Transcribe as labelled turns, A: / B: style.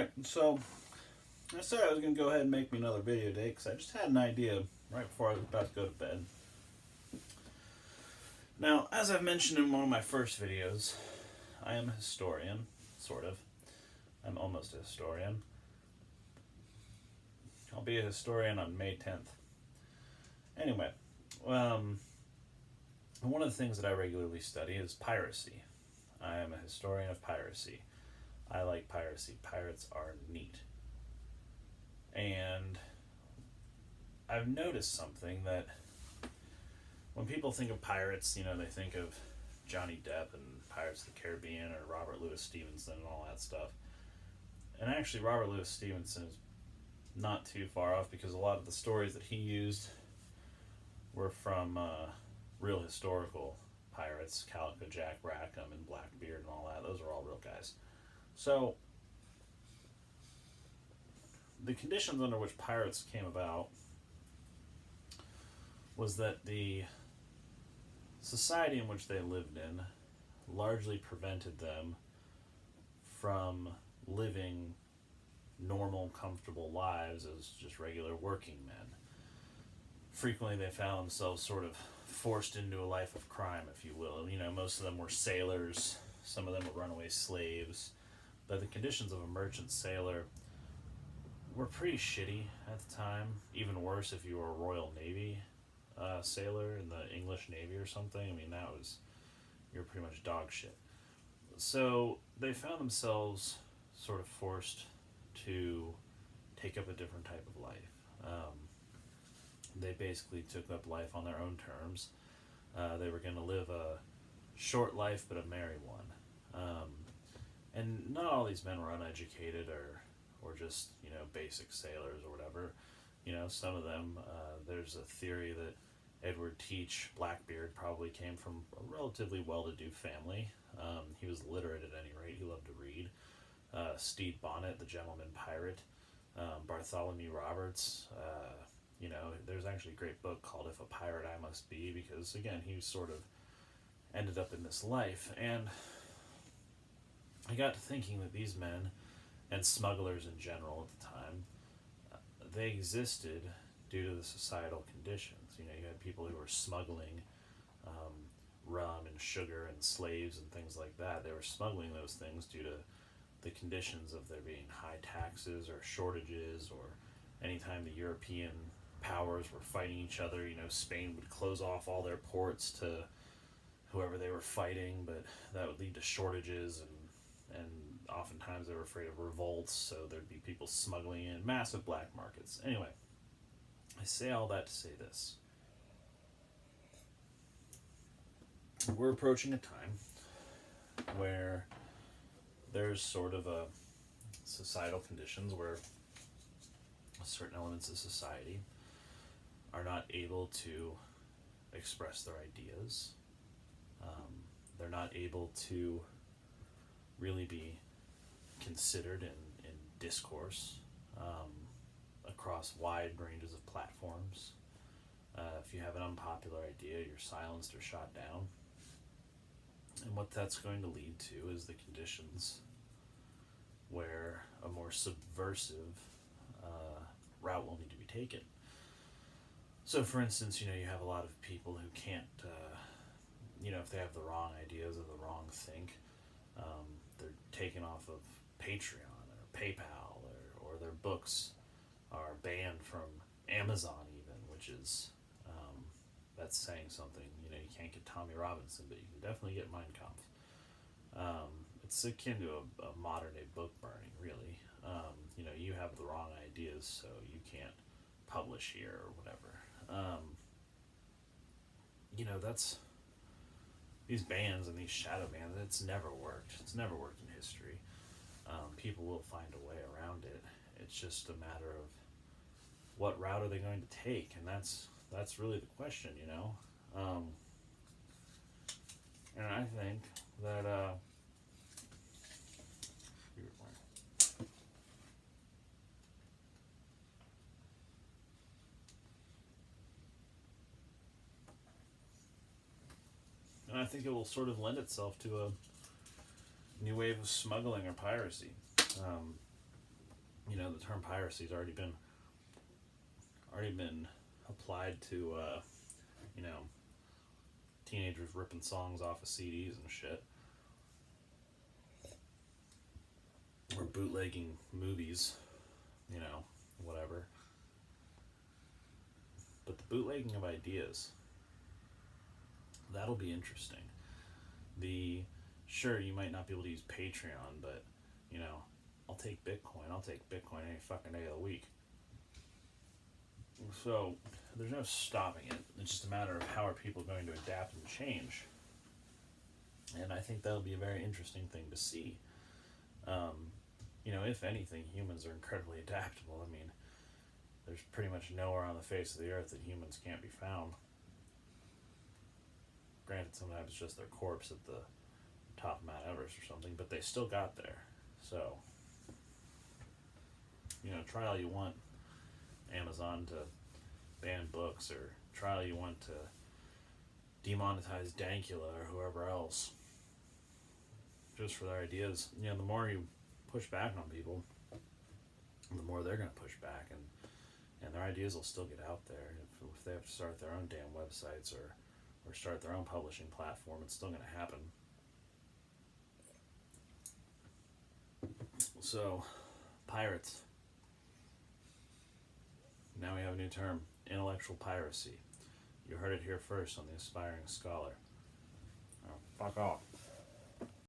A: Alright, so I said I was going to go ahead and make me another video today because I just had an idea right before I was about to go to bed. Now, as I've mentioned in one of my first videos, I am a historian, sort of. I'm almost a historian. I'll be a historian on May 10th. Anyway, one of the things that I regularly study is piracy. I am a historian of piracy. I like piracy. Pirates are neat. And I've noticed something that when people think of pirates, they think of Johnny Depp and Pirates of the Caribbean or Robert Louis Stevenson and all that stuff. And actually, Robert Louis Stevenson is not too far off because a lot of the stories that he used were from real historical pirates, Calico Jack Rackham and Blackbeard and all that. Those are all real guys. So, the conditions under which pirates came about was that the society in which they lived in largely prevented them from living normal, comfortable lives as just regular working men. Frequently they found themselves sort of forced into a life of crime, if you will. Most of them were sailors, some of them were runaway slaves, but the conditions of a merchant sailor were pretty shitty at the time. Even worse if you were a Royal Navy sailor in the English Navy or something. You're pretty much dog shit. So they found themselves sort of forced to take up a different type of life. They basically took up life on their own terms. They were going to live a short life but a merry one. And not all these men were uneducated or just, basic sailors or whatever. Some of them, there's a theory that Edward Teach, Blackbeard, probably came from a relatively well-to-do family. He was literate at any rate. He loved to read. Stede Bonnet, the gentleman pirate. Bartholomew Roberts. There's actually a great book called If a Pirate I Must Be, because, again, he sort of ended up in this life. And I got to thinking that these men, and smugglers in general at the time, they existed due to the societal conditions. You had people who were smuggling rum and sugar and slaves and things like that. They were smuggling those things due to the conditions of there being high taxes or shortages, or anytime the European powers were fighting each other, Spain would close off all their ports to whoever they were fighting, but that would lead to shortages, and oftentimes they were afraid of revolts, so there'd be people smuggling in, massive black markets. Anyway, I say all that to say this. We're approaching a time where there's sort of a societal conditions where certain elements of society are not able to express their ideas. They're not able to really be considered in discourse across wide ranges of platforms. If you have an unpopular idea, you're silenced or shot down. And what that's going to lead to is the conditions where a more subversive route will need to be taken. So, for instance, you have a lot of people who can't, if they have the wrong ideas or the wrong think, they're taken off of Patreon or PayPal, or their books are banned from Amazon even, which is, that's saying something. You can't get Tommy Robinson, but you can definitely get Mein Kampf. It's akin to a modern day book burning, really. You have the wrong ideas, so you can't publish here or whatever. That's these bans and these shadow bans. It's never worked. It's never worked in history. People will find a way around it. It's just a matter of what route are they going to take, and that's really the question, and I think that and I think it will sort of lend itself to a new wave of smuggling or piracy. The term piracy's already been applied to you know teenagers ripping songs off of CDs and shit, or bootlegging movies, whatever. But the bootlegging of ideas, that'll be interesting. The Sure, you might not be able to use Patreon, but you know, I'll take Bitcoin. I'll take Bitcoin any fucking day of the week. So there's no stopping it. It's just a matter of how are people going to adapt and change. And I think that'll be a very interesting thing to see. If anything, humans are incredibly adaptable. I mean, there's pretty much nowhere on the face of the earth that humans can't be found. Granted, sometimes it's just their corpse at the top of Mount Everest or something, but they still got there. So, try all you want, Amazon, to ban books, or try all you want to demonetize Dankula or whoever else, just for their ideas. The more you push back on people, the more they're going to push back, and their ideas will still get out there. If they have to start their own damn websites or start their own publishing platform, it's still going to happen. So, pirates. Now we have a new term, intellectual piracy. You heard it here first on The Aspiring Scholar. Oh, fuck off.